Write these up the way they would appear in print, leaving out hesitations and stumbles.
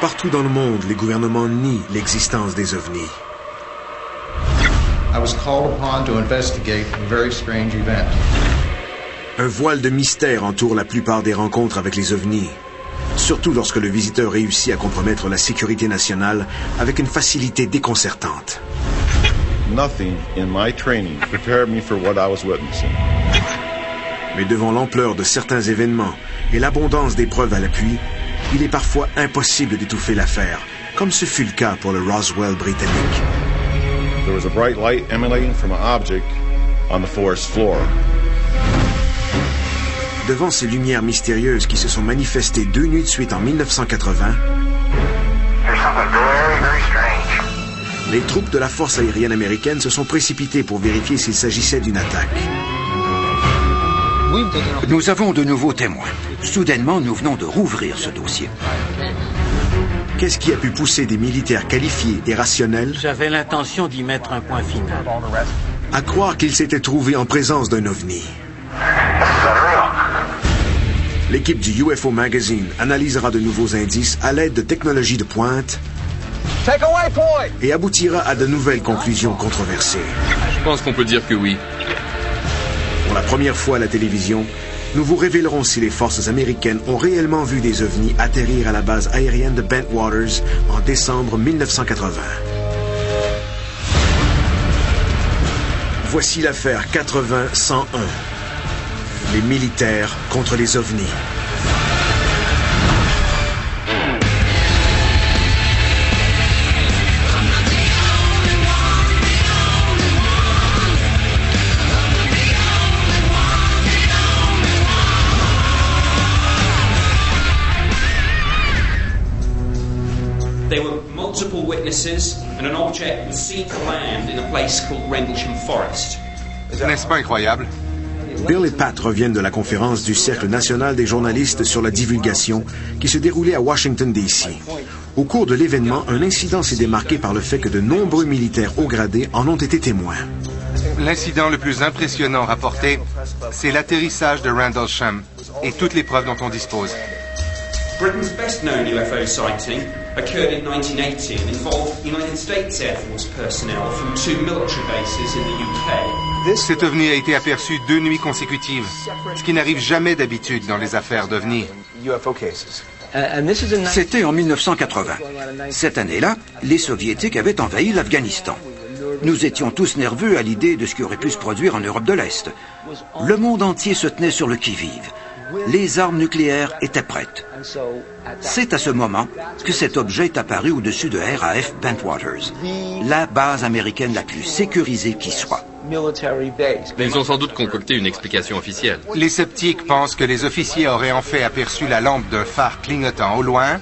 Partout dans le monde, les gouvernements nient l'existence des ovnis. I was called upon to investigate a very strange event. Un voile de mystère entoure la plupart des rencontres avec les ovnis, surtout lorsque le visiteur réussit à compromettre la sécurité nationale avec une facilité déconcertante. Nothing in my training prepared me for what I was witnessing. Mais devant l'ampleur de certains événements et l'abondance des preuves à l'appui, il est parfois impossible d'étouffer l'affaire, comme ce fut le cas pour le Roswell britannique. There was a bright light emanating from an object on the forest floor. Devant ces lumières mystérieuses qui se sont manifestées 2 nuits de suite en 1980, les troupes de la force aérienne américaine se sont précipitées pour vérifier s'il s'agissait d'une attaque. Nous avons de nouveaux témoins. Soudainement, nous venons de rouvrir ce dossier. Qu'est-ce qui a pu pousser des militaires qualifiés et rationnels J'avais l'intention d'y mettre un point final. À croire qu'ils s'étaient trouvés en présence d'un ovni? L'équipe du UFO Magazine analysera de nouveaux indices à l'aide de technologies de pointe et aboutira à de nouvelles conclusions controversées. Je pense qu'on peut dire que oui. Pour la première fois à la télévision, nous vous révélerons si les forces américaines ont réellement vu des ovnis atterrir à la base aérienne de Bentwaters en décembre 1980. Voici l'affaire 80-101. Les militaires contre les ovnis. There were multiple witnesses and an object was seen to land in a place called Rendlesham Forest. N'est-ce pas incroyable? Bill et Pat reviennent de la conférence du Cercle national des journalistes sur la divulgation qui se déroulait à Washington, D.C. Au cours de l'événement, un incident s'est démarqué par le fait que de nombreux militaires haut gradés en ont été témoins. L'incident le plus impressionnant rapporté, c'est l'atterrissage de Rendlesham et toutes les preuves dont on dispose. Britain's best-known UFO sighting occurred in 1980 and involved United States Air Force personnel from 2 military bases in the UK. Cet ovni a été aperçu 2 nuits consécutives, ce qui n'arrive jamais d'habitude dans les affaires d'ovnis. C'était en 1980. Cette année-là, les Soviétiques avaient envahi l'Afghanistan. Nous étions tous nerveux à l'idée de ce qui aurait pu se produire en Europe de l'Est. Le monde entier se tenait sur le qui-vive. Les armes nucléaires étaient prêtes. C'est à ce moment que cet objet est apparu au-dessus de RAF Bentwaters, la base américaine la plus sécurisée qui soit. Ils ont sans doute concocté une explication officielle. Les sceptiques pensent que les officiers auraient en fait aperçu la lampe d'un phare clignotant au loin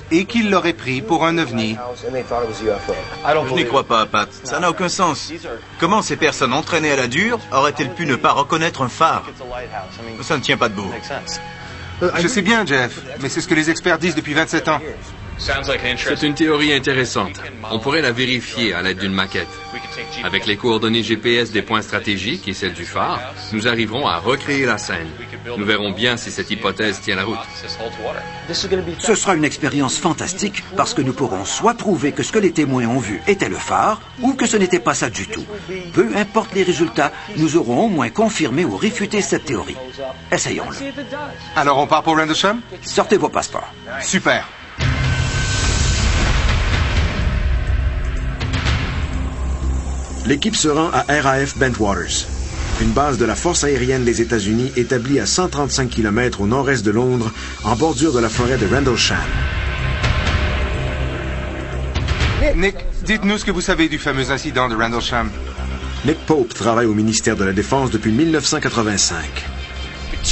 et qu'ils l'auraient pris pour un ovni. Je n'y crois pas, Pat. Ça n'a aucun sens. Comment ces personnes entraînées à la dure auraient-elles pu ne pas reconnaître un phare? Ça ne tient pas debout. Je sais bien, Jeff, mais c'est ce que les experts disent depuis 27 ans. C'est une théorie intéressante. On pourrait la vérifier à l'aide d'une maquette. Avec les coordonnées GPS des points stratégiques et celles du phare, nous arriverons à recréer la scène. Nous verrons bien si cette hypothèse tient la route. Ce sera une expérience fantastique parce que nous pourrons soit prouver que ce que les témoins ont vu était le phare ou que ce n'était pas ça du tout. Peu importe les résultats, nous aurons au moins confirmé ou réfuté cette théorie. Essayons-le. Alors on part pour Rendlesham? Sortez vos passeports. Super. L'équipe se rend à RAF Bentwaters, une base de la force aérienne des États-Unis établie à 135 km au nord-est de Londres, en bordure de la forêt de Rendlesham. Nick, dites-nous ce que vous savez du fameux incident de Rendlesham. Nick Pope travaille au ministère de la Défense depuis 1985.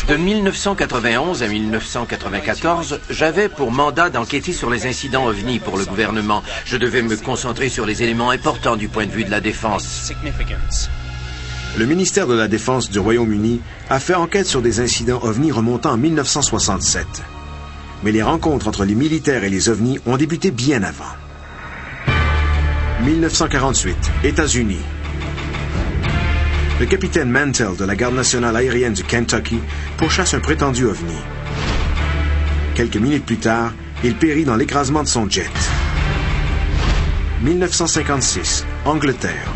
De 1991 à 1994, j'avais pour mandat d'enquêter sur les incidents ovnis pour le gouvernement. Je devais me concentrer sur les éléments importants du point de vue de la défense. Le ministère de la Défense du Royaume-Uni a fait enquête sur des incidents ovnis remontant en 1967. Mais les rencontres entre les militaires et les ovnis ont débuté bien avant. 1948, États-Unis. Le capitaine Mantell de la Garde nationale aérienne du Kentucky pourchasse un prétendu ovni. Quelques minutes plus tard, Il périt dans l'écrasement de son jet. 1956, Angleterre.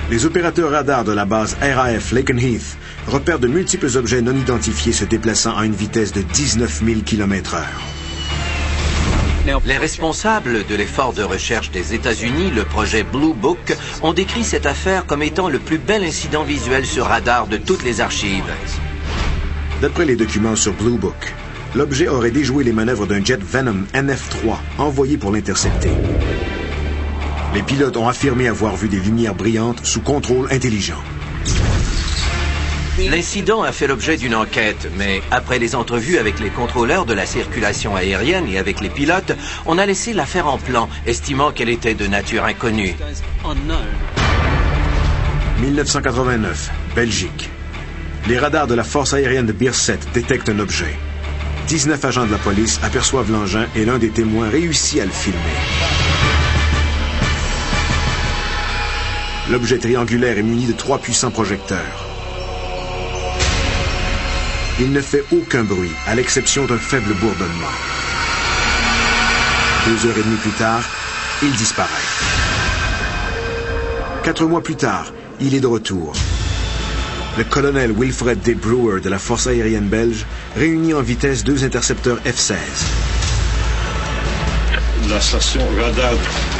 Les opérateurs radars de la base RAF Lakenheath repèrent de multiples objets non identifiés se déplaçant à une vitesse de 19 000 km/h. Les responsables de l'effort de recherche des États-Unis, le projet Blue Book, ont décrit cette affaire comme étant le plus bel incident visuel sur radar de toutes les archives. D'après les documents sur Blue Book, l'objet aurait déjoué les manœuvres d'un jet Venom NF-3 envoyé pour l'intercepter. Les pilotes ont affirmé avoir vu des lumières brillantes sous contrôle intelligent. L'incident a fait l'objet d'une enquête, mais après les entrevues avec les contrôleurs de la circulation aérienne et avec les pilotes, on a laissé l'affaire en plan, estimant qu'elle était de nature inconnue. 1989, Belgique. Les radars de la force aérienne de Bierset détectent un objet. 19 agents de la police aperçoivent l'engin et l'un des témoins réussit à le filmer. L'objet triangulaire est muni de 3 puissants projecteurs. Il ne fait aucun bruit, à l'exception d'un faible bourdonnement. 2h30 plus tard, il disparaît. 4 mois plus tard, il est de retour. Le colonel Wilfred D. Brewer de la force aérienne belge réunit en vitesse 2 intercepteurs F-16. La station radar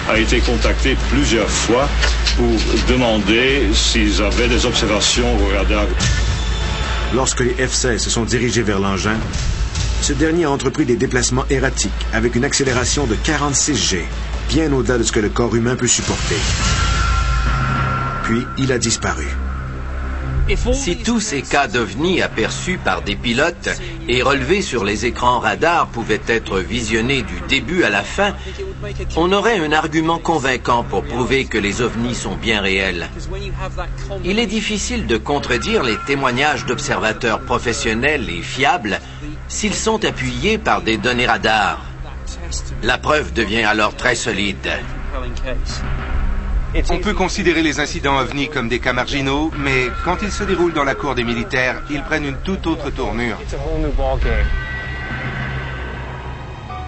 a été contactée plusieurs fois pour demander s'ils avaient des observations au radar. Lorsque les F-16 se sont dirigés vers l'engin, ce dernier a entrepris des déplacements erratiques avec une accélération de 46 G, bien au-delà de ce que le corps humain peut supporter. Puis, il a disparu. Si tous ces cas d'OVNI aperçus par des pilotes et relevés sur les écrans radars pouvaient être visionnés du début à la fin, on aurait un argument convaincant pour prouver que les OVNI sont bien réels. Il est difficile de contredire les témoignages d'observateurs professionnels et fiables s'ils sont appuyés par des données radars. La preuve devient alors très solide. On peut considérer les incidents OVNI comme des cas marginaux, mais quand ils se déroulent dans la cour des militaires, ils prennent une toute autre tournure.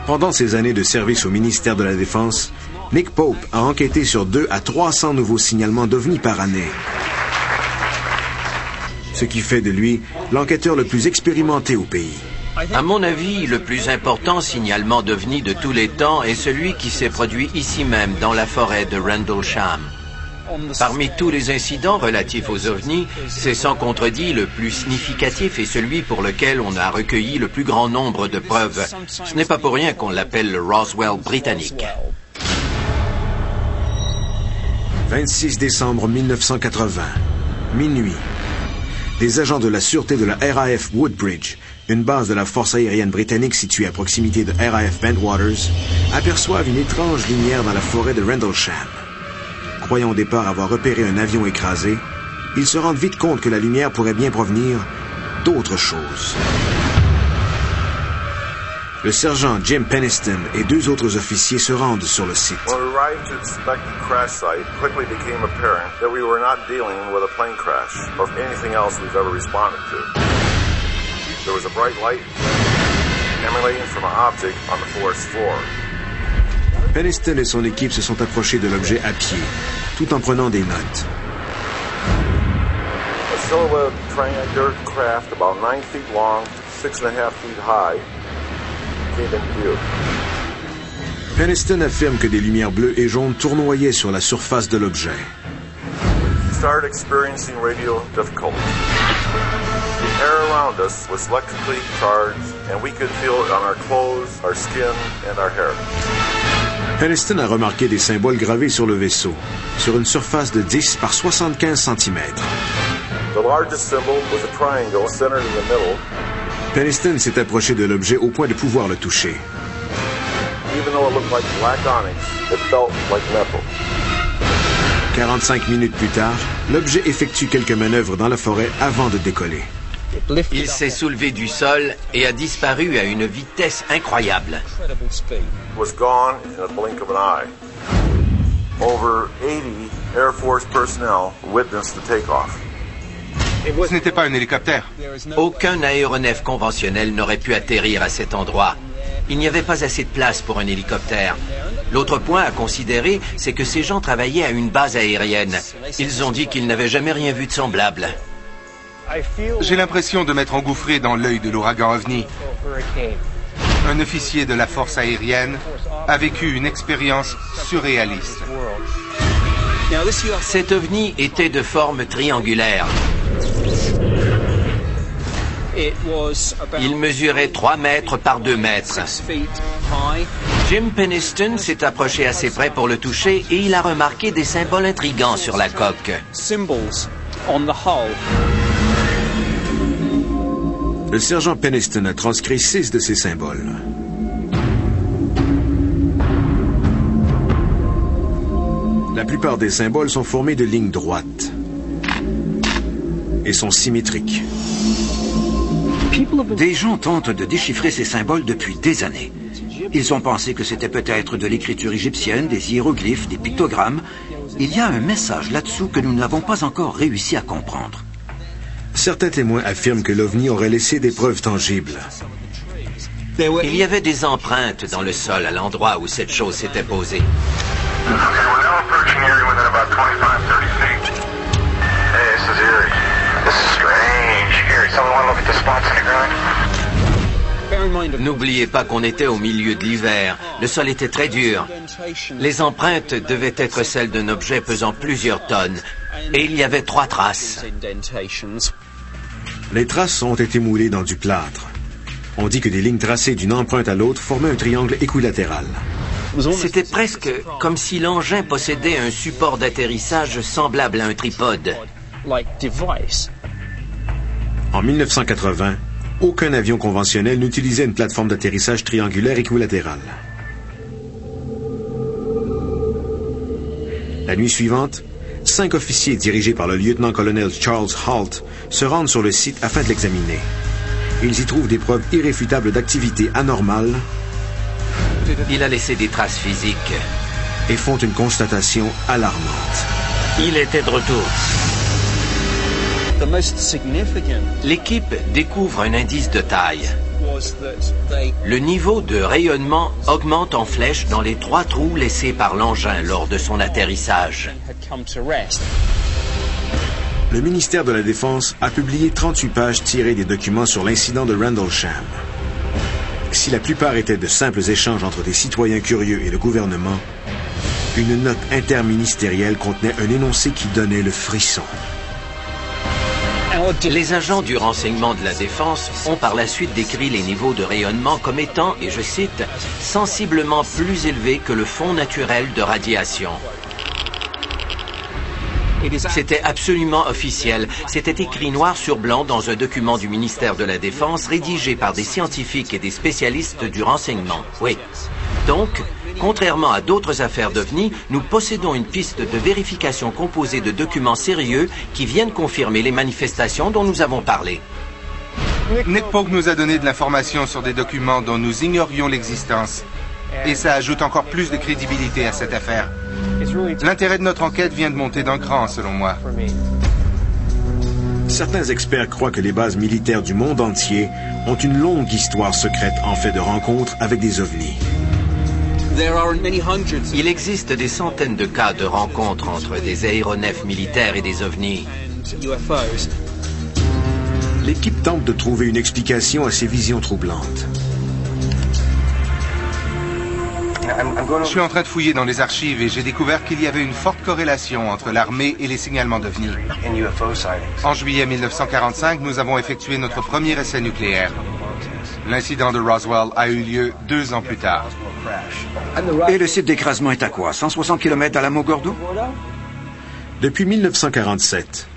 Pendant ses années de service au ministère de la Défense, Nick Pope a enquêté sur 200 à 300 nouveaux signalements d'OVNI par année. Ce qui fait de lui l'enquêteur le plus expérimenté au pays. À mon avis, le plus important signalement d'OVNI de tous les temps est celui qui s'est produit ici même, dans la forêt de Rendlesham. Parmi tous les incidents relatifs aux OVNI, c'est sans contredit le plus significatif et celui pour lequel on a recueilli le plus grand nombre de preuves. Ce n'est pas pour rien qu'on l'appelle le Roswell britannique. 26 décembre 1980, minuit. Des agents de la sûreté de la RAF Woodbridge, une base de la force aérienne britannique située à proximité de RAF Bentwaters, aperçoivent une étrange lumière dans la forêt de Rendlesham. Croyant au départ avoir repéré un avion écrasé, ils se rendent vite compte que la lumière pourrait bien provenir d'autre chose. Le sergent Jim Penniston et 2 autres officiers se rendent sur le site. When we arrived to inspect the crash site, it quickly became apparent that we were not dealing with a plane crash or anything else we've ever responded to. There was a bright light emanating from an object on the forest floor. Penniston et son équipe se sont approchés de l'objet à pied, tout en prenant des notes. A silhouette triangular craft about 9 feet long, 6.5 feet high came into view. Penniston affirme que des lumières bleues et jaunes tournoyaient sur la surface de l'objet. We started experiencing radio difficulties. The air around us was electrically charged, and we could feel it on our clothes, our skin, and our hair. Penniston a remarqué des symboles gravés sur le vaisseau, sur une surface de 10 par 75 cm. The largest symbol was a triangle centered in the middle. Penniston s'est approché de l'objet au point de pouvoir le toucher. Even though it looked like black onyx, it felt like metal. 45 minutes plus tard, l'objet effectue quelques manœuvres dans la forêt avant de décoller. Il s'est soulevé du sol et a disparu à une vitesse incroyable. It was gone in a blink of an eye. Over 80 Air Force personnel witnessed the takeoff. Ce n'était pas un hélicoptère. Aucun aéronef conventionnel n'aurait pu atterrir à cet endroit. Il n'y avait pas assez de place pour un hélicoptère. L'autre point à considérer, c'est que ces gens travaillaient à une base aérienne. Ils ont dit qu'ils n'avaient jamais rien vu de semblable. J'ai l'impression de m'être engouffré dans l'œil de l'ouragan OVNI. Un officier de la force aérienne a vécu une expérience surréaliste. Cet OVNI était de forme triangulaire. Il mesurait 3 mètres par 2 mètres. Jim Penniston s'est approché assez près pour le toucher et il a remarqué des symboles intrigants sur la coque. Le sergent Penniston a transcrit 6 de ces symboles. La plupart des symboles sont formés de lignes droites et sont symétriques. Des gens tentent de déchiffrer ces symboles depuis des années. Ils ont pensé que c'était peut-être de l'écriture égyptienne, des hiéroglyphes, des pictogrammes. Il y a un message là-dessous que nous n'avons pas encore réussi à comprendre. Certains témoins affirment que l'OVNI aurait laissé des preuves tangibles. Il y avait des empreintes dans le sol à l'endroit où cette chose s'était posée. N'oubliez pas qu'on était au milieu de l'hiver. Le sol était très dur. Les empreintes devaient être celles d'un objet pesant plusieurs tonnes. Et il y avait 3 traces. Les traces ont été moulées dans du plâtre. On dit que des lignes tracées d'une empreinte à l'autre formaient un triangle équilatéral. C'était presque comme si l'engin possédait un support d'atterrissage semblable à un tripode. En 1980, aucun avion conventionnel n'utilisait une plateforme d'atterrissage triangulaire équilatérale. La nuit suivante, 5 officiers dirigés par le lieutenant-colonel Charles Halt se rendent sur le site afin de l'examiner. Ils y trouvent des preuves irréfutables d'activité anormale. Il a laissé des traces physiques. Et font une constatation alarmante. Il était de retour. L'équipe découvre un indice de taille. Le niveau de rayonnement augmente en flèche dans les 3 trous laissés par l'engin lors de son atterrissage. Le ministère de la Défense a publié 38 pages tirées des documents sur l'incident de Rendlesham. Si la plupart étaient de simples échanges entre des citoyens curieux et le gouvernement, une note interministérielle contenait un énoncé qui donnait le frisson. Les agents du renseignement de la Défense ont par la suite décrit les niveaux de rayonnement comme étant, et je cite, « sensiblement plus élevés que le fond naturel de radiation ». C'était absolument officiel. C'était écrit noir sur blanc dans un document du ministère de la Défense rédigé par des scientifiques et des spécialistes du renseignement. Oui. Donc, contrairement à d'autres affaires d'OVNI, nous possédons une piste de vérification composée de documents sérieux qui viennent confirmer les manifestations dont nous avons parlé. Nick Pogue nous a donné de l'information sur des documents dont nous ignorions l'existence. Et ça ajoute encore plus de crédibilité à cette affaire. L'intérêt de notre enquête vient de monter d'un cran, selon moi. Certains experts croient que les bases militaires du monde entier ont une longue histoire secrète en fait de rencontres avec des ovnis. Il existe des centaines de cas de rencontres entre des aéronefs militaires et des ovnis. L'équipe tente de trouver une explication à ces visions troublantes. Je suis en train de fouiller dans les archives et j'ai découvert qu'il y avait une forte corrélation entre l'armée et les signalements d'OVNI. En juillet 1945, nous avons effectué notre premier essai nucléaire. L'incident de Roswell a eu lieu 2 ans plus tard. Et le site d'écrasement est à quoi? 160 km à Alamogordo? Depuis 1947,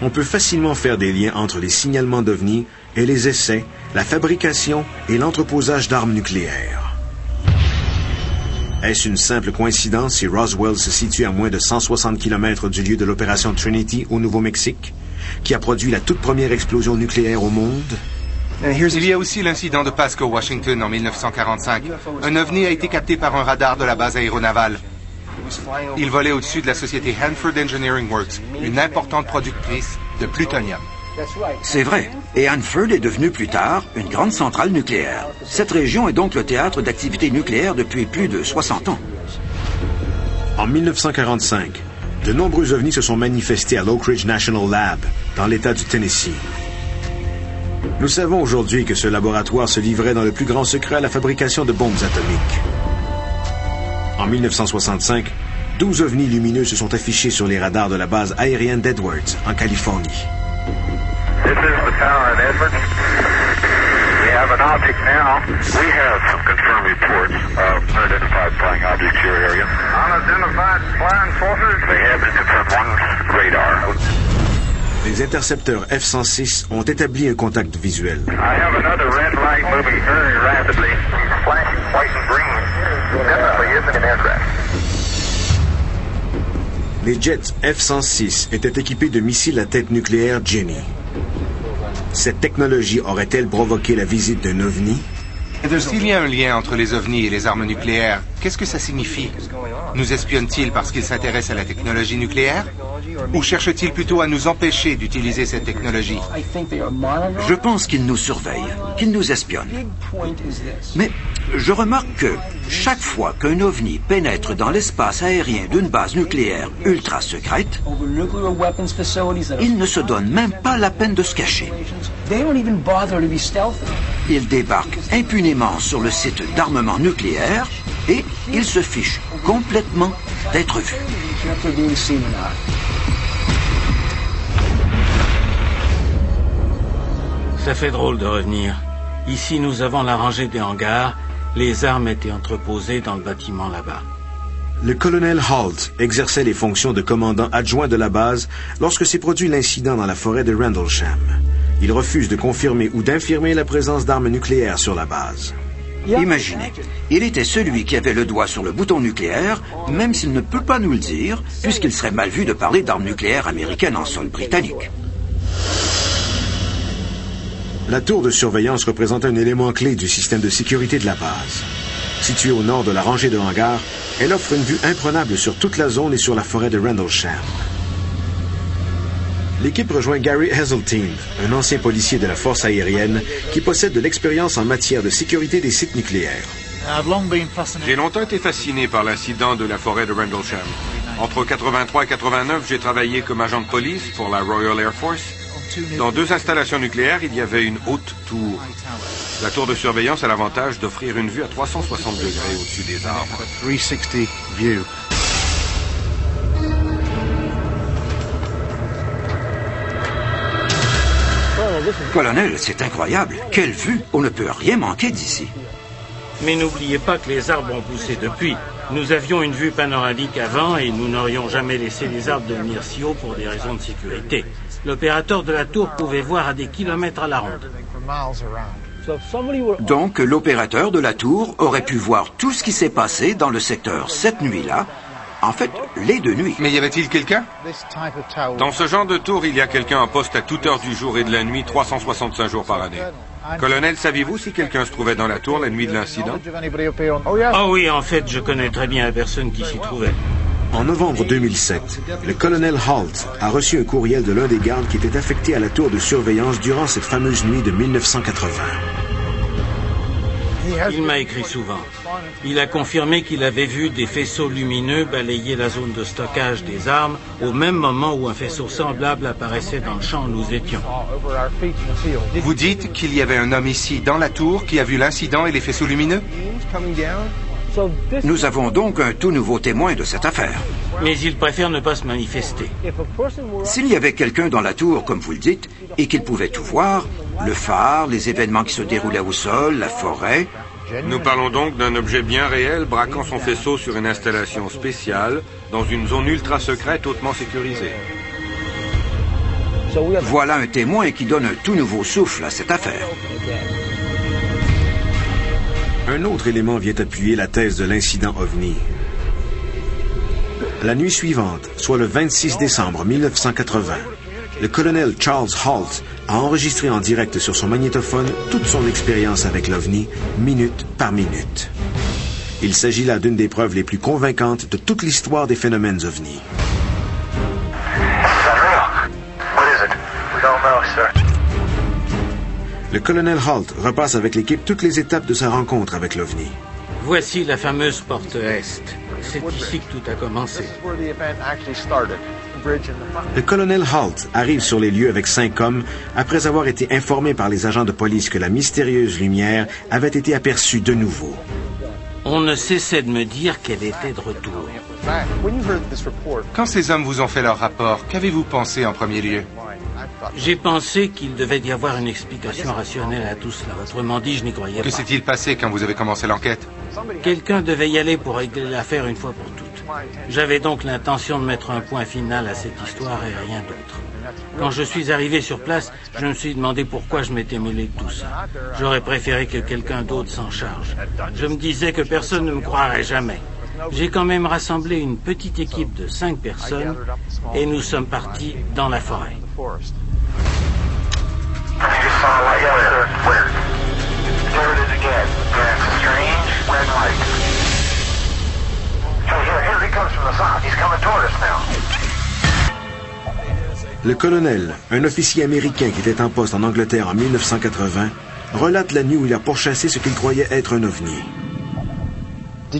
on peut facilement faire des liens entre les signalements d'OVNI et les essais, la fabrication et l'entreposage d'armes nucléaires. Est-ce une simple coïncidence si Roswell se situe à moins de 160 km du lieu de l'opération Trinity au Nouveau-Mexique, qui a produit la toute première explosion nucléaire au monde? Il y a aussi l'incident de Pasco, Washington, en 1945. Un ovni a été capté par un radar de la base aéronavale. Il volait au-dessus de la société Hanford Engineering Works, une importante productrice de plutonium. C'est vrai, et Hanford est devenu plus tard une grande centrale nucléaire. Cette région est donc le théâtre d'activités nucléaires depuis plus de 60 ans. En 1945, de nombreux ovnis se sont manifestés à l'Oak Ridge National Lab, dans l'État du Tennessee. Nous savons aujourd'hui que ce laboratoire se livrait dans le plus grand secret à la fabrication de bombes atomiques. En 1965, 12 ovnis lumineux se sont affichés sur les radars de la base aérienne d'Edwards, en Californie. This is the tower at Edwards. We have an object now. We have some confirmed reports of unidentified flying objects in your area. Unidentified flying saucers? They have been confirmed on radar. Les intercepteurs F-106 ont établi un contact visuel. I have another red light moving very rapidly. Flashing white and green. Definitely isn't an aircraft. Les jets F-106 étaient équipés de missiles à tête nucléaire Jenny. Cette technologie aurait-elle provoqué la visite d'un ovni? S'il y a un lien entre les ovnis et les armes nucléaires, qu'est-ce que ça signifie? Nous espionnent-ils parce qu'ils s'intéressent à la technologie nucléaire? Ou cherchent-ils plutôt à nous empêcher d'utiliser cette technologie? Je pense qu'ils nous surveillent, qu'ils nous espionnent. Mais je remarque que chaque fois qu'un ovni pénètre dans l'espace aérien d'une base nucléaire ultra secrète, il ne se donne même pas la peine de se cacher. Il débarque impunément sur le site d'armement nucléaire et il se fiche complètement d'être vu. Ça fait drôle de revenir. Ici, nous avons la rangée des hangars. Les armes étaient entreposées dans le bâtiment là-bas. Le colonel Halt exerçait les fonctions de commandant adjoint de la base lorsque s'est produit l'incident dans la forêt de Rendlesham. Il refuse de confirmer ou d'infirmer la présence d'armes nucléaires sur la base. Imaginez, il était celui qui avait le doigt sur le bouton nucléaire, même s'il ne peut pas nous le dire, puisqu'il serait mal vu de parler d'armes nucléaires américaines en sol britannique. La tour de surveillance représente un élément clé du système de sécurité de la base. Située au nord de la rangée de hangars, elle offre une vue imprenable sur toute la zone et sur la forêt de Rendlesham. L'équipe rejoint Gary Hazeltine, un ancien policier de la force aérienne qui possède de l'expérience en matière de sécurité des sites nucléaires. J'ai longtemps été fasciné par l'incident de la forêt de Rendlesham. Entre 83 et 89, j'ai travaillé comme agent de police pour la Royal Air Force. Dans 2 installations nucléaires, il y avait une haute tour. La tour de surveillance a l'avantage d'offrir une vue à 360 degrés au-dessus des arbres. 360 view. Colonel, c'est incroyable. Quelle vue! On ne peut rien manquer d'ici. Mais n'oubliez pas que les arbres ont poussé depuis. Nous avions une vue panoramique avant et nous n'aurions jamais laissé les arbres devenir si hauts pour des raisons de sécurité. L'opérateur de la tour pouvait voir à des kilomètres à la ronde. Donc, l'opérateur de la tour aurait pu voir tout ce qui s'est passé dans le secteur cette nuit-là. En fait, les 2 nuits. Mais y avait-il quelqu'un? Dans ce genre de tour, il y a quelqu'un en poste à toute heure du jour et de la nuit, 365 jours par année. Colonel, saviez-vous si quelqu'un se trouvait dans la tour la nuit de l'incident? Oh oui, en fait, je connais très bien la personne qui s'y trouvait. En novembre 2007, le colonel Halt a reçu un courriel de l'un des gardes qui était affecté à la tour de surveillance durant cette fameuse nuit de 1980. Il m'a écrit souvent. Il a confirmé qu'il avait vu des faisceaux lumineux balayer la zone de stockage des armes au même moment où un faisceau semblable apparaissait dans le champ où nous étions. Vous dites qu'il y avait un homme ici, dans la tour, qui a vu l'incident et les faisceaux lumineux? Nous avons donc un tout nouveau témoin de cette affaire. Mais il préfère ne pas se manifester. S'il y avait quelqu'un dans la tour, comme vous le dites, et qu'il pouvait tout voir, le phare, les événements qui se déroulaient au sol, la forêt... Nous parlons donc d'un objet bien réel braquant son faisceau sur une installation spéciale dans une zone ultra secrète hautement sécurisée. Voilà un témoin qui donne un tout nouveau souffle à cette affaire. Un autre élément vient appuyer la thèse de l'incident OVNI. La nuit suivante, soit le 26 décembre 1980, le colonel Charles Halt a enregistré en direct sur son magnétophone toute son expérience avec l'OVNI, minute par minute. Il s'agit là d'une des preuves les plus convaincantes de toute l'histoire des phénomènes OVNI. What is it? We don't know, sir. Le colonel Holt repasse avec l'équipe toutes les étapes de sa rencontre avec l'OVNI. Voici la fameuse porte Est. C'est ici que tout a commencé. Le colonel Holt arrive sur les lieux avec 5 hommes après avoir été informé par les agents de police que la mystérieuse lumière avait été aperçue de nouveau. On ne cessait de me dire qu'elle était de retour. Quand ces hommes vous ont fait leur rapport, qu'avez-vous pensé en premier lieu? J'ai pensé qu'il devait y avoir une explication rationnelle à tout cela. Autrement dit, je n'y croyais pas. Que s'est-il passé quand vous avez commencé l'enquête? Quelqu'un devait y aller pour régler l'affaire une fois pour toutes. J'avais donc l'intention de mettre un point final à cette histoire et rien d'autre. Quand je suis arrivé sur place, je me suis demandé pourquoi je m'étais mêlé de tout ça. J'aurais préféré que quelqu'un d'autre s'en charge. Je me disais que personne ne me croirait jamais. J'ai quand même rassemblé une petite équipe de 5 personnes et nous sommes partis dans la forêt. Le colonel, un officier américain qui était en poste en Angleterre en 1980, relate la nuit où il a pourchassé ce qu'il croyait être un ovni.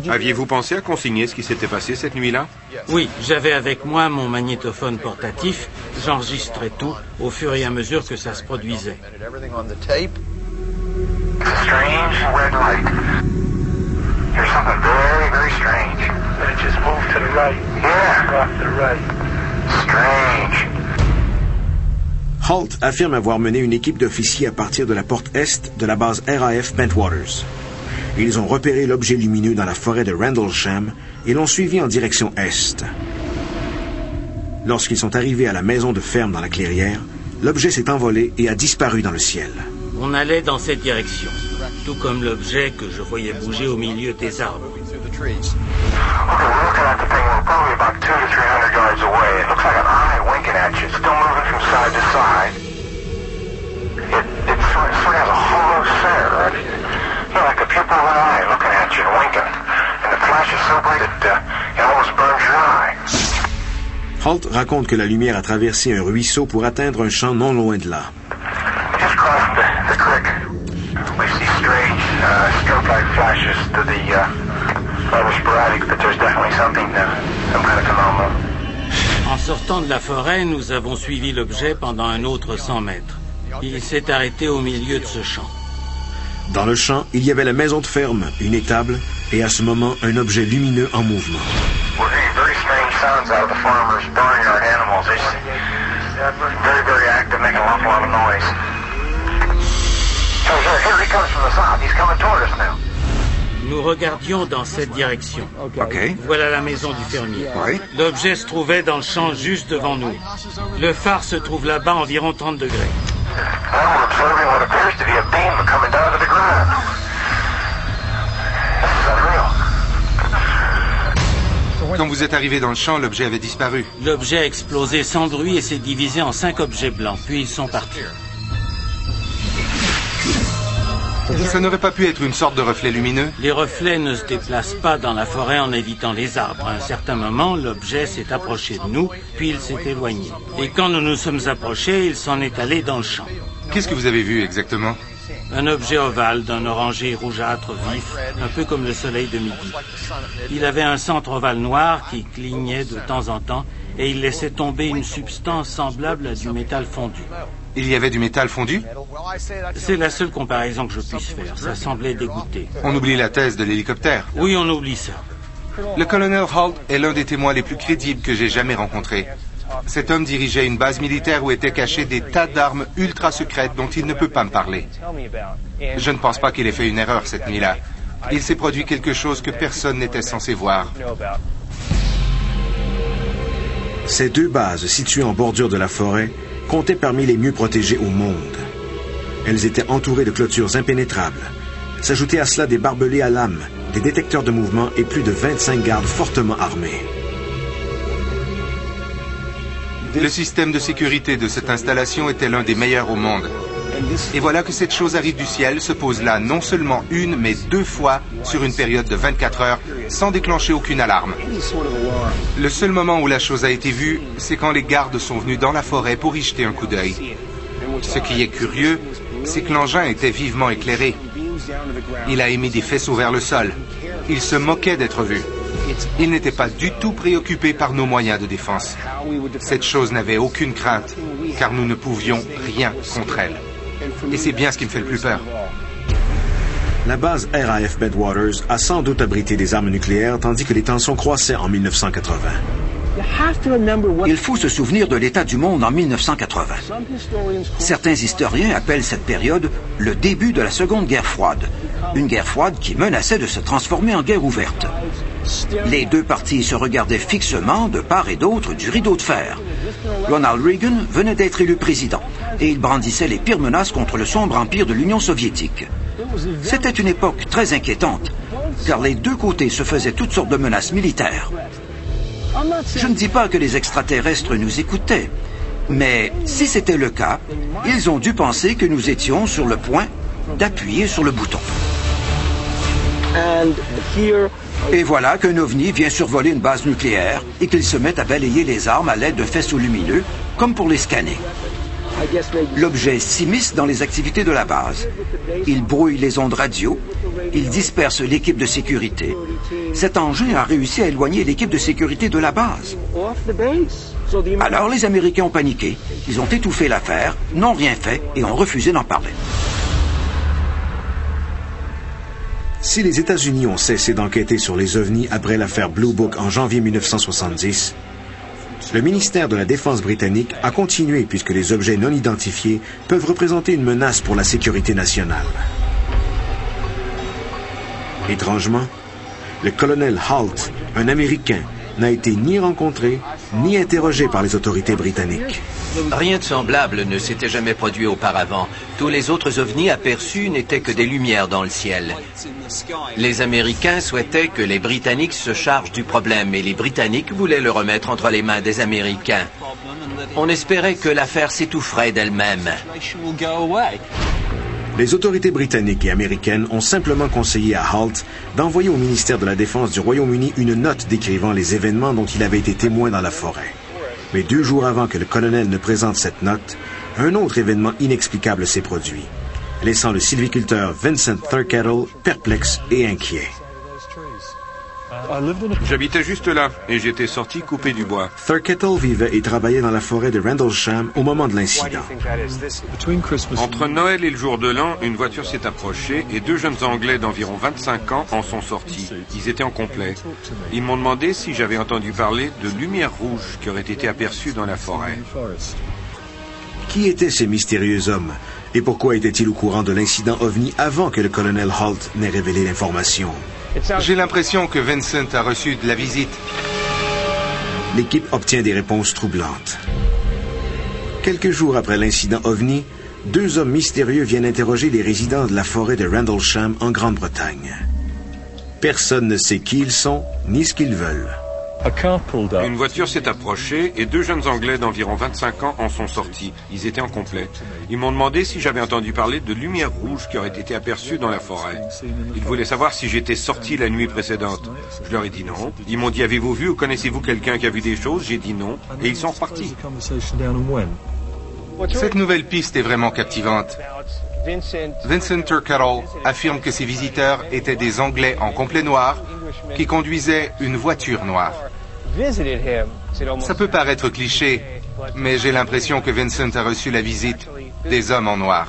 Aviez-vous pensé à consigner ce qui s'était passé cette nuit-là? Oui, j'avais avec moi mon magnétophone portatif. J'enregistrais tout au fur et à mesure que ça se produisait. Holt affirme avoir mené une équipe d'officiers à partir de la porte Est de la base RAF Bentwaters. Ils ont repéré l'objet lumineux dans la forêt de Rendlesham et l'ont suivi en direction Est. Lorsqu'ils sont arrivés à la maison de ferme dans la clairière, l'objet s'est envolé et a disparu dans le ciel. On allait dans cette direction, tout comme l'objet que je voyais bouger au milieu des arbres. Holt raconte que la lumière a traversé un ruisseau pour atteindre un champ non loin de là. En sortant de la forêt, nous avons suivi l'objet pendant un autre 100 mètres. Il s'est arrêté au milieu de ce champ. Dans le champ, il y avait la maison de ferme, une étable, et à ce moment, un objet lumineux en mouvement. Nous regardions dans cette direction. OK. Voilà la maison du fermier. Oui. L'objet se trouvait dans le champ juste devant nous. Le phare se trouve là-bas, environ 30 degrés. Quand vous êtes arrivé dans le champ, l'objet avait disparu. L'objet a explosé sans bruit et s'est divisé en 5 objets blancs, puis ils sont partis. Ça n'aurait pas pu être une sorte de reflet lumineux? Les reflets ne se déplacent pas dans la forêt en évitant les arbres. À un certain moment, l'objet s'est approché de nous, puis il s'est éloigné. Et quand nous nous sommes approchés, il s'en est allé dans le champ. Qu'est-ce que vous avez vu exactement? Un objet ovale d'un orangé rougeâtre vif, un peu comme le soleil de midi. Il avait un centre ovale noir qui clignait de temps en temps et il laissait tomber une substance semblable à du métal fondu. Il y avait du métal fondu? C'est la seule comparaison que je puisse faire. Ça semblait dégoûté. On oublie la thèse de l'hélicoptère. Oui, on oublie ça. Le colonel Holt est l'un des témoins les plus crédibles que j'ai jamais rencontrés. Cet homme dirigeait une base militaire où étaient cachés des tas d'armes ultra secrètes dont il ne peut pas me parler. Je ne pense pas qu'il ait fait une erreur cette nuit-là. Il s'est produit quelque chose que personne n'était censé voir. Ces 2 bases, situées en bordure de la forêt, comptaient parmi les mieux protégées au monde. Elles étaient entourées de clôtures impénétrables. S'ajoutaient à cela des barbelés à lames, des détecteurs de mouvement et plus de 25 gardes fortement armés. Le système de sécurité de cette installation était l'un des meilleurs au monde. Et voilà que cette chose arrive du ciel, se pose là non seulement une, mais 2 fois sur une période de 24 heures, sans déclencher aucune alarme. Le seul moment où la chose a été vue, c'est quand les gardes sont venus dans la forêt pour y jeter un coup d'œil. Ce qui est curieux, c'est que l'engin était vivement éclairé. Il a émis des faisceaux vers le sol. Il se moquait d'être vu. Il n'était pas du tout préoccupé par nos moyens de défense. Cette chose n'avait aucune crainte, car nous ne pouvions rien contre elle. Et c'est bien ce qui me fait le plus peur. La base RAF Bedwaters a sans doute abrité des armes nucléaires tandis que les tensions croissaient en 1980. Il faut se souvenir de l'état du monde en 1980. Certains historiens appellent cette période le début de la Seconde Guerre froide, une guerre froide qui menaçait de se transformer en guerre ouverte. Les deux parties se regardaient fixement de part et d'autre du rideau de fer. Ronald Reagan venait d'être élu président et il brandissait les pires menaces contre le sombre empire de l'Union soviétique. C'était une époque très inquiétante, car les deux côtés se faisaient toutes sortes de menaces militaires. Je ne dis pas que les extraterrestres nous écoutaient, mais si c'était le cas, ils ont dû penser que nous étions sur le point d'appuyer sur le bouton. Et voilà qu'un ovni vient survoler une base nucléaire et qu'il se met à balayer les armes à l'aide de faisceaux lumineux, comme pour les scanner. L'objet s'immisce dans les activités de la base. Il brouille les ondes radio, il disperse l'équipe de sécurité. Cet engin a réussi à éloigner l'équipe de sécurité de la base. Alors les Américains ont paniqué, ils ont étouffé l'affaire, n'ont rien fait et ont refusé d'en parler. Si les États-Unis ont cessé d'enquêter sur les ovnis après l'affaire Blue Book en janvier 1970, le ministère de la Défense britannique a continué puisque les objets non identifiés peuvent représenter une menace pour la sécurité nationale. Étrangement, le colonel Halt, un Américain, n'a été ni rencontré ni interrogé par les autorités britanniques. Rien de semblable ne s'était jamais produit auparavant. Tous les autres ovnis aperçus n'étaient que des lumières dans le ciel. Les Américains souhaitaient que les Britanniques se chargent du problème et les Britanniques voulaient le remettre entre les mains des Américains. On espérait que l'affaire s'étoufferait d'elle-même. Les autorités britanniques et américaines ont simplement conseillé à Halt d'envoyer au ministère de la Défense du Royaume-Uni une note décrivant les événements dont il avait été témoin dans la forêt. Mais 2 jours avant que le colonel ne présente cette note, un autre événement inexplicable s'est produit, laissant le sylviculteur Vincent Thurkettle perplexe et inquiet. J'habitais juste là et j'étais sorti couper du bois. Thurkettle vivait et travaillait dans la forêt de Rendlesham au moment de l'incident. Entre Noël et le jour de l'an, une voiture s'est approchée et 2 jeunes Anglais d'environ 25 ans en sont sortis. Ils étaient en complet. Ils m'ont demandé si j'avais entendu parler de lumières rouges qui auraient été aperçues dans la forêt. Qui étaient ces mystérieux hommes et pourquoi étaient-ils au courant de l'incident OVNI avant que le colonel Halt n'ait révélé l'information? J'ai l'impression que Vincent a reçu de la visite. L'équipe obtient des réponses troublantes. Quelques jours après l'incident OVNI, 2 hommes mystérieux viennent interroger les résidents de la forêt de Rendlesham en Grande-Bretagne. Personne ne sait qui ils sont, ni ce qu'ils veulent. Une voiture s'est approchée et 2 jeunes Anglais d'environ 25 ans en sont sortis. Ils étaient en complet. Ils m'ont demandé si j'avais entendu parler de lumières rouges qui auraient été aperçues dans la forêt. Ils voulaient savoir si j'étais sorti la nuit précédente. Je leur ai dit non. Ils m'ont dit, avez-vous vu ou connaissez-vous quelqu'un qui a vu des choses? J'ai dit non. Et ils sont repartis. Cette nouvelle piste est vraiment captivante. Vincent Thurkettle affirme que ses visiteurs étaient des Anglais en complet noir qui conduisaient une voiture noire. Ça peut paraître cliché, mais j'ai l'impression que Vincent a reçu la visite des hommes en noir.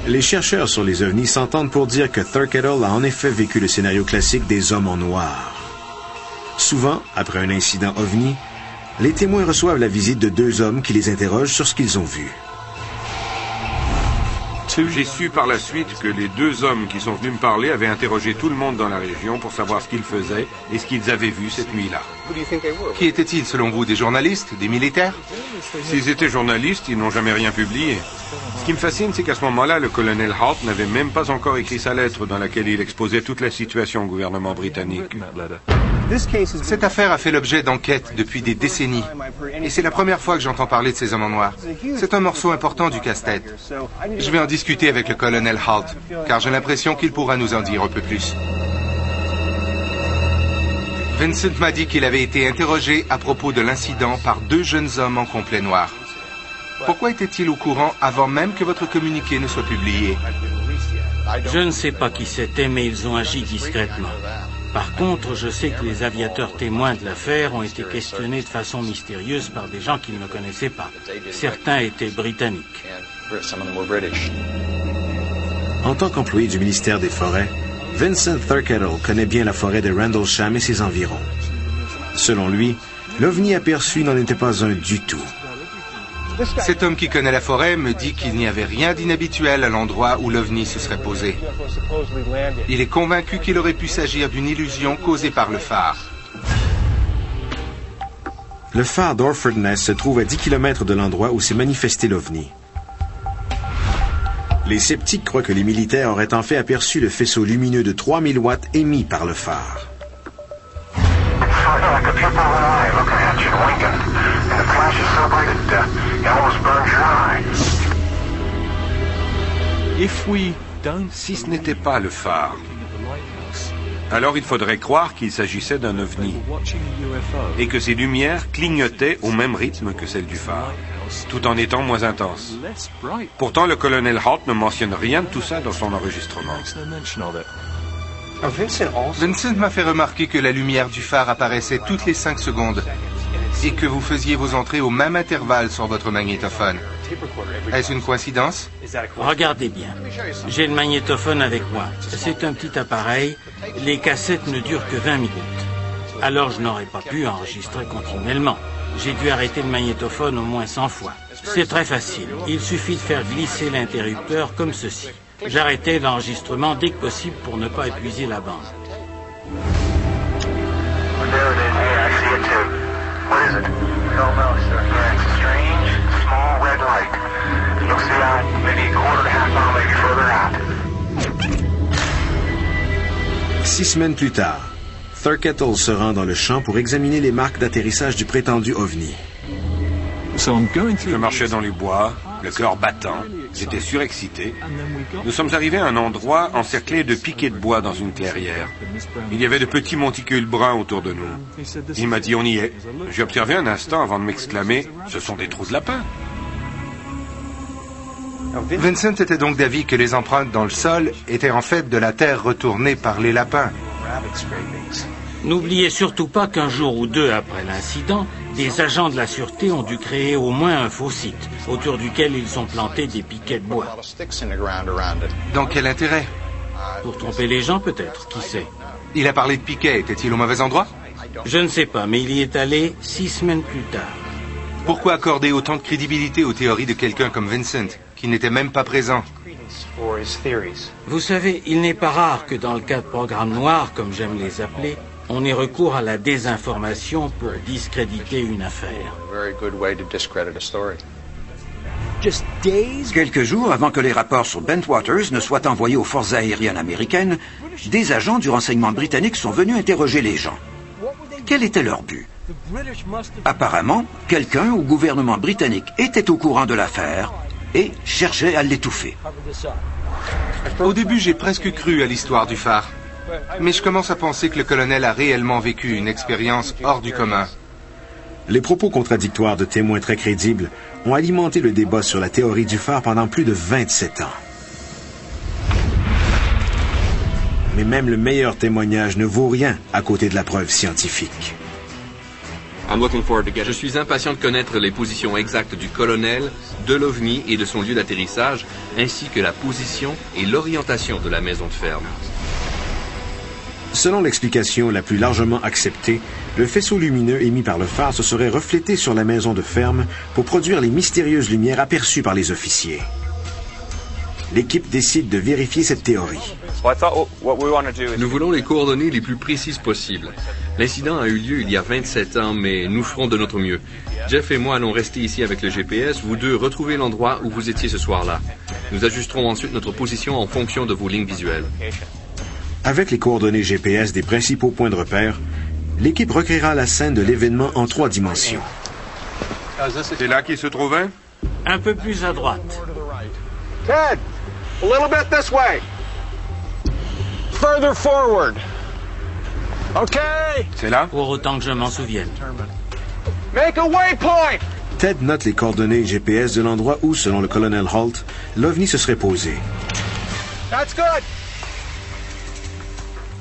Les chercheurs sur les ovnis s'entendent pour dire que Thurkettle a en effet vécu le scénario classique des hommes en noir. Souvent, après un incident OVNI, les témoins reçoivent la visite de 2 hommes qui les interrogent sur ce qu'ils ont vu. J'ai su par la suite que les 2 hommes qui sont venus me parler avaient interrogé tout le monde dans la région pour savoir ce qu'ils faisaient et ce qu'ils avaient vu cette nuit-là. Qui étaient-ils selon vous? Des journalistes? Des militaires? S'ils étaient journalistes, ils n'ont jamais rien publié. Ce qui me fascine, c'est qu'à ce moment-là, le colonel Halt n'avait même pas encore écrit sa lettre dans laquelle il exposait toute la situation au gouvernement britannique. Cette affaire a fait l'objet d'enquêtes depuis des décennies. Et c'est la première fois que j'entends parler de ces hommes en noir. C'est un morceau important du casse-tête. Je vais en discuter avec le colonel Halt, car j'ai l'impression qu'il pourra nous en dire un peu plus. Vincent m'a dit qu'il avait été interrogé à propos de l'incident par 2 jeunes hommes en complet noir. Pourquoi était-il au courant avant même que votre communiqué ne soit publié? Je ne sais pas qui c'était, mais ils ont agi discrètement. Par contre, je sais que les aviateurs témoins de l'affaire ont été questionnés de façon mystérieuse par des gens qu'ils ne connaissaient pas. Certains étaient britanniques. En tant qu'employé du ministère des Forêts, Vincent Thurkettle connaît bien la forêt de Rendlesham et ses environs. Selon lui, l'OVNI aperçu n'en était pas un du tout. Cet homme qui connaît la forêt me dit qu'il n'y avait rien d'inhabituel à l'endroit où l'OVNI se serait posé. Il est convaincu qu'il aurait pu s'agir d'une illusion causée par le phare. Le phare d'Orford Ness se trouve à 10 km de l'endroit où s'est manifesté l'OVNI. Les sceptiques croient que les militaires auraient en fait aperçu le faisceau lumineux de 3000 watts émis par le phare. Si ce n'était pas le phare, alors il faudrait croire qu'il s'agissait d'un ovni et que ces lumières clignotaient au même rythme que celles du phare, tout en étant moins intenses. Pourtant, le colonel Holt ne mentionne rien de tout ça dans son enregistrement. Vincent m'a fait remarquer que la lumière du phare apparaissait toutes les 5 secondes et que vous faisiez vos entrées au même intervalle sur votre magnétophone. Est-ce une coïncidence? Regardez bien. J'ai le magnétophone avec moi. C'est un petit appareil. Les cassettes ne durent que 20 minutes. Alors je n'aurais pas pu enregistrer continuellement. J'ai dû arrêter le magnétophone au moins 100 fois. C'est très facile. Il suffit de faire glisser l'interrupteur comme ceci. J'arrêtais l'enregistrement dès que possible pour ne pas épuiser la bande. What is it? I don't know, sir. Yeah, it's a strange, small red light. It looks out maybe a quarter to half mile, maybe further out. 6 semaines plus tard, Thurkettle se rend dans le champ pour examiner les marques d'atterrissage du prétendu OVNI. Je marchais dans les bois, le cœur battant, j'étais surexcité. Nous sommes arrivés à un endroit encerclé de piquets de bois dans une clairière. Il y avait de petits monticules bruns autour de nous. Il m'a dit « on y est ». J'ai observé un instant avant de m'exclamer « ce sont des trous de lapin ». Vincent était donc d'avis que les empreintes dans le sol étaient en fait de la terre retournée par les lapins. N'oubliez surtout pas qu'un jour ou deux après l'incident, des agents de la sûreté ont dû créer au moins un faux site, autour duquel ils ont planté des piquets de bois. Dans quel intérêt? Pour tromper les gens peut-être, qui sait. Il a parlé de piquets, était-il au mauvais endroit? Je ne sais pas, mais il y est allé 6 semaines plus tard. Pourquoi accorder autant de crédibilité aux théories de quelqu'un comme Vincent, qui n'était même pas présent? Vous savez, il n'est pas rare que dans le cas de programmes noirs, comme j'aime les appeler, on ait recours à la désinformation pour discréditer une affaire. Quelques jours avant que les rapports sur Bentwaters ne soient envoyés aux forces aériennes américaines, des agents du renseignement britannique sont venus interroger les gens. Quel était leur but? Apparemment, quelqu'un au gouvernement britannique était au courant de l'affaire et cherchait à l'étouffer. Au début, j'ai presque cru à l'histoire du phare. Mais je commence à penser que le colonel a réellement vécu une expérience hors du commun. Les propos contradictoires de témoins très crédibles ont alimenté le débat sur la théorie du phare pendant plus de 27 ans. Mais même le meilleur témoignage ne vaut rien à côté de la preuve scientifique. Je suis impatient de connaître les positions exactes du colonel, de l'OVNI et de son lieu d'atterrissage, ainsi que la position et l'orientation de la maison de ferme. Selon l'explication la plus largement acceptée, le faisceau lumineux émis par le phare se serait reflété sur la maison de ferme pour produire les mystérieuses lumières aperçues par les officiers. L'équipe décide de vérifier cette théorie. Nous voulons les coordonnées les plus précises possibles. L'incident a eu lieu il y a 27 ans, mais nous ferons de notre mieux. Jeff et moi allons rester ici avec le GPS, vous deux retrouvez l'endroit où vous étiez ce soir-là. Nous ajusterons ensuite notre position en fonction de vos lignes visuelles. Avec les coordonnées GPS des principaux points de repère, l'équipe recréera la scène de l'événement en 3 dimensions. C'est là qu'il se trouvait? Un peu plus à droite. Ted, a little bit this way. Further forward. Okay. C'est là? Pour autant que je m'en souvienne. Make a waypoint. Ted note les coordonnées GPS de l'endroit où, selon le colonel Holt, l'OVNI se serait posé. That's good.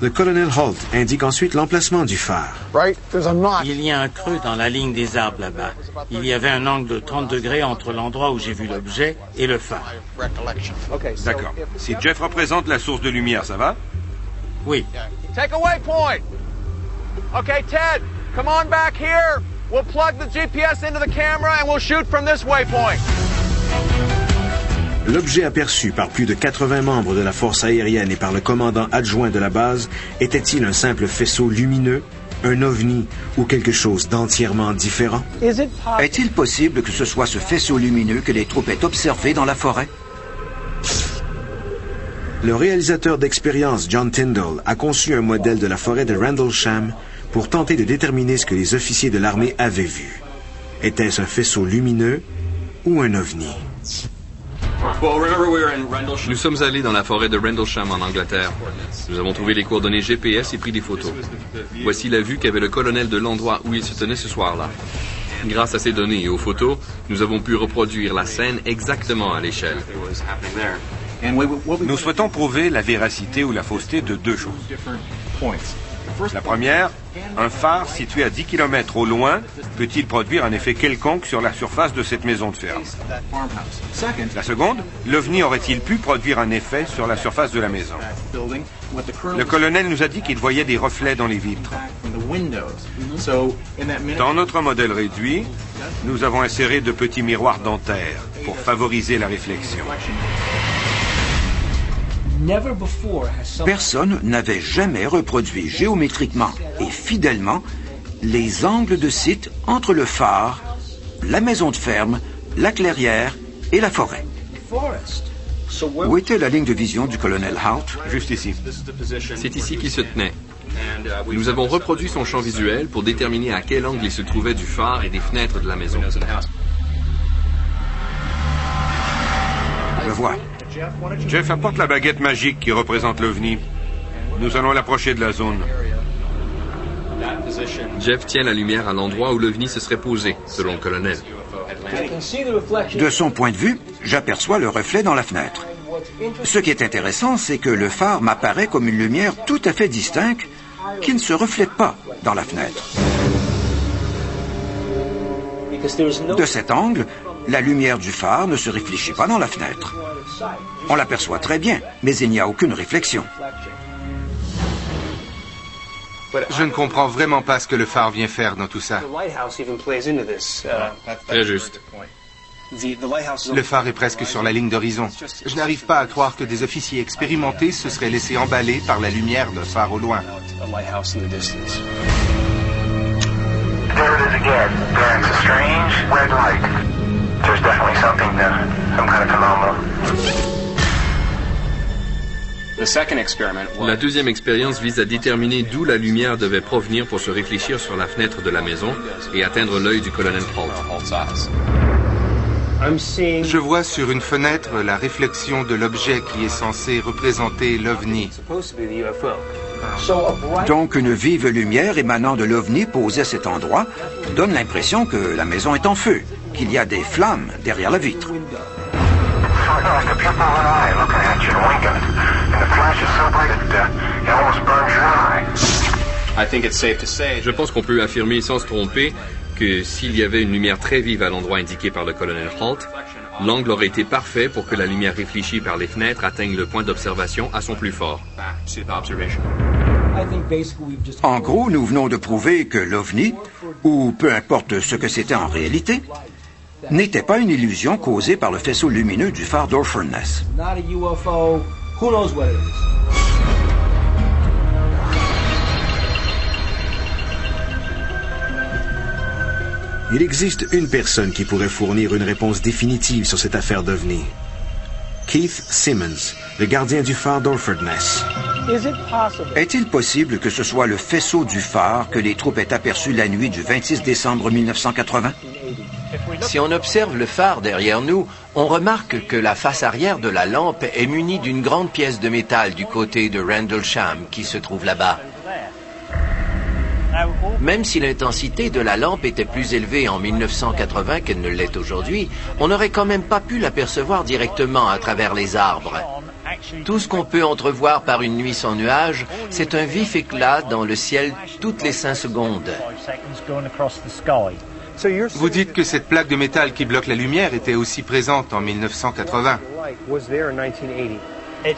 Le colonel Holt indique ensuite l'emplacement du phare. Il y a un creux dans la ligne des arbres là-bas. Il y avait un angle de 30 degrés entre l'endroit où j'ai vu l'objet et le phare. D'accord. Si Jeff représente la source de lumière, ça va? Oui. Take a waypoint. Okay, Ted, come on back here. We'll plug the GPS into the camera and we'll shoot from this waypoint. L'objet aperçu par plus de 80 membres de la force aérienne et par le commandant adjoint de la base était-il un simple faisceau lumineux, un ovni ou quelque chose d'entièrement différent? Est-il possible que ce soit ce faisceau lumineux que les troupes aient observé dans la forêt? Le réalisateur d'expérience John Tyndall a conçu un modèle de la forêt de Rendlesham pour tenter de déterminer ce que les officiers de l'armée avaient vu. Était-ce un faisceau lumineux ou un ovni? Nous sommes allés dans la forêt de Rendlesham en Angleterre. Nous avons trouvé les coordonnées GPS et pris des photos. Voici la vue qu'avait le colonel de l'endroit où il se tenait ce soir-là. Grâce à ces données et aux photos, nous avons pu reproduire la scène exactement à l'échelle. Nous souhaitons prouver la véracité ou la fausseté de deux choses. La première, un phare situé à 10 km au loin peut-il produire un effet quelconque sur la surface de cette maison de ferme? La seconde, l'OVNI aurait-il pu produire un effet sur la surface de la maison? Le colonel nous a dit qu'il voyait des reflets dans les vitres. Dans notre modèle réduit, nous avons inséré de petits miroirs dentaires pour favoriser la réflexion. Personne n'avait jamais reproduit géométriquement et fidèlement les angles de site entre le phare, la maison de ferme, la clairière et la forêt. Où était la ligne de vision du colonel Holt? Juste ici. C'est ici qu'il se tenait. Nous avons reproduit son champ visuel pour déterminer à quel angle il se trouvait du phare et des fenêtres de la maison. Le vois. Jeff apporte la baguette magique qui représente l'OVNI. Nous allons l'approcher de la zone. Jeff tient la lumière à l'endroit où l'OVNI se serait posé, selon le colonel. De son point de vue, j'aperçois le reflet dans la fenêtre. Ce qui est intéressant, c'est que le phare m'apparaît comme une lumière tout à fait distincte qui ne se reflète pas dans la fenêtre. De cet angle, la lumière du phare ne se réfléchit pas dans la fenêtre. On l'aperçoit très bien, mais il n'y a aucune réflexion. Je ne comprends vraiment pas ce que le phare vient faire dans tout ça. Très juste. Le phare est presque sur la ligne d'horizon. Je n'arrive pas à croire que des officiers expérimentés se seraient laissés emballer par la lumière d'un phare au loin. There it is again. There's a strange red light. There's definitely something there, some kind of phenomenon. La deuxième expérience vise à déterminer d'où la lumière devait provenir pour se réfléchir sur la fenêtre de la maison et atteindre l'œil du colonel Holt. Je vois sur une fenêtre la réflexion de l'objet qui est censé représenter l'OVNI. Donc une vive lumière émanant de l'OVNI posée à cet endroit donne l'impression que la maison est en feu, qu'il y a des flammes derrière la vitre. Je pense qu'on peut affirmer sans se tromper que s'il y avait une lumière très vive à l'endroit indiqué par le colonel Holt, l'angle aurait été parfait pour que la lumière réfléchie par les fenêtres atteigne le point d'observation à son plus fort. En gros, nous venons de prouver que l'OVNI, ou peu importe ce que c'était en réalité, n'était pas une illusion causée par le faisceau lumineux du phare d'Orfordness. Il existe une personne qui pourrait fournir une réponse définitive sur cette affaire d'OVNI. Keith Simmons, le gardien du phare d'Orfordness. Est-il possible que ce soit le faisceau du phare que les troupes aient aperçu la nuit du 26 décembre 1980? Si on observe le phare derrière nous, on remarque que la face arrière de la lampe est munie d'une grande pièce de métal du côté de Rendlesham qui se trouve là-bas. Même si l'intensité de la lampe était plus élevée en 1980 qu'elle ne l'est aujourd'hui, on n'aurait quand même pas pu l'apercevoir directement à travers les arbres. Tout ce qu'on peut entrevoir par une nuit sans nuages, c'est un vif éclat dans le ciel toutes les 5 secondes. Vous dites que cette plaque de métal qui bloque la lumière était aussi présente en 1980.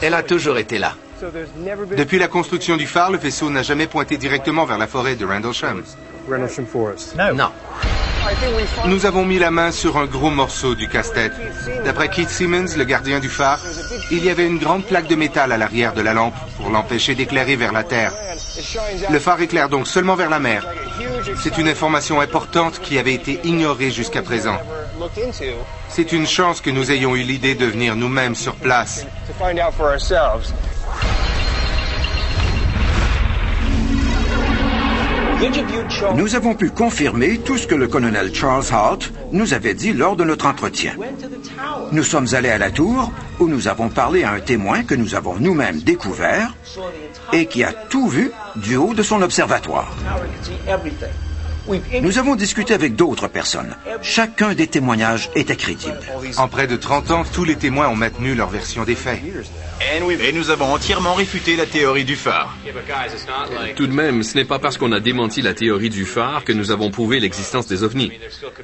Elle a toujours été là. Depuis la construction du phare, le vaisseau n'a jamais pointé directement vers la forêt de Rendlesham. Non. Nous avons mis la main sur un gros morceau du casse-tête. D'après Keith Simmons, le gardien du phare, il y avait une grande plaque de métal à l'arrière de la lampe pour l'empêcher d'éclairer vers la terre. Le phare éclaire donc seulement vers la mer. C'est une information importante qui avait été ignorée jusqu'à présent. C'est une chance que nous ayons eu l'idée de venir nous-mêmes sur place. Nous avons pu confirmer tout ce que le colonel Charles Halt nous avait dit lors de notre entretien. Nous sommes allés à la tour où nous avons parlé à un témoin que nous avons nous-mêmes découvert et qui a tout vu du haut de son observatoire. Nous avons discuté avec d'autres personnes. Chacun des témoignages était crédible. En près de 30 ans, tous les témoins ont maintenu leur version des faits. Et nous avons entièrement réfuté la théorie du phare. Tout de même, ce n'est pas parce qu'on a démenti la théorie du phare que nous avons prouvé l'existence des ovnis.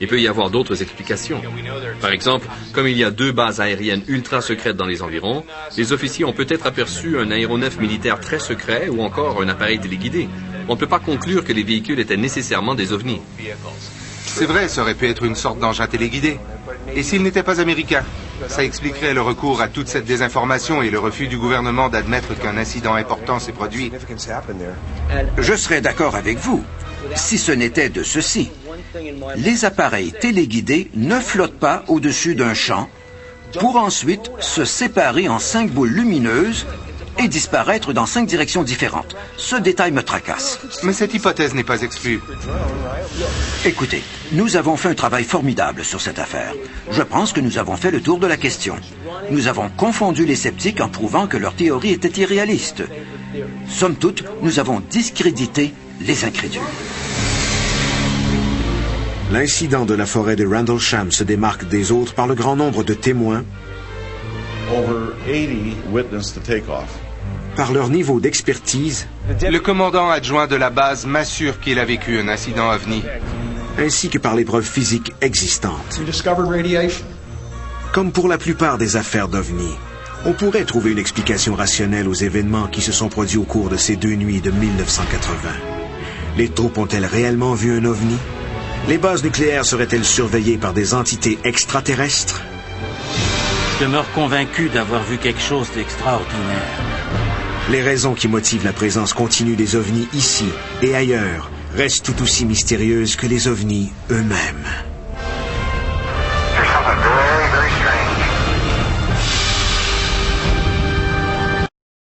Il peut y avoir d'autres explications. Par exemple, comme il y a 2 bases aériennes ultra secrètes dans les environs, les officiers ont peut-être aperçu un aéronef militaire très secret ou encore un appareil téléguidé. On ne peut pas conclure que les véhicules étaient nécessairement des ovnis. C'est vrai, ça aurait pu être une sorte d'engin téléguidé. Et s'il n'était pas américain? Ça expliquerait le recours à toute cette désinformation et le refus du gouvernement d'admettre qu'un incident important s'est produit. Je serais d'accord avec vous, si ce n'était de ceci. Les appareils téléguidés ne flottent pas au-dessus d'un champ pour ensuite se séparer en 5 boules lumineuses et disparaître dans 5 directions différentes. Ce détail me tracasse. Mais cette hypothèse n'est pas exclue. Écoutez, nous avons fait un travail formidable sur cette affaire. Je pense que nous avons fait le tour de la question. Nous avons confondu les sceptiques en prouvant que leur théorie était irréaliste. Somme toute, nous avons discrédité les incrédules. L'incident de la forêt de Rendlesham se démarque des autres par le grand nombre de témoins, par leur niveau d'expertise, le commandant adjoint de la base m'assure qu'il a vécu un incident OVNI, ainsi que par les preuves physiques existantes. Comme pour la plupart des affaires d'OVNI, on pourrait trouver une explication rationnelle aux événements qui se sont produits au cours de ces 2 nuits de 1980. Les troupes ont-elles réellement vu un OVNI? Les bases nucléaires seraient-elles surveillées par des entités extraterrestres? Je demeure convaincu d'avoir vu quelque chose d'extraordinaire. Les raisons qui motivent la présence continue des ovnis ici et ailleurs restent tout aussi mystérieuses que les ovnis eux-mêmes.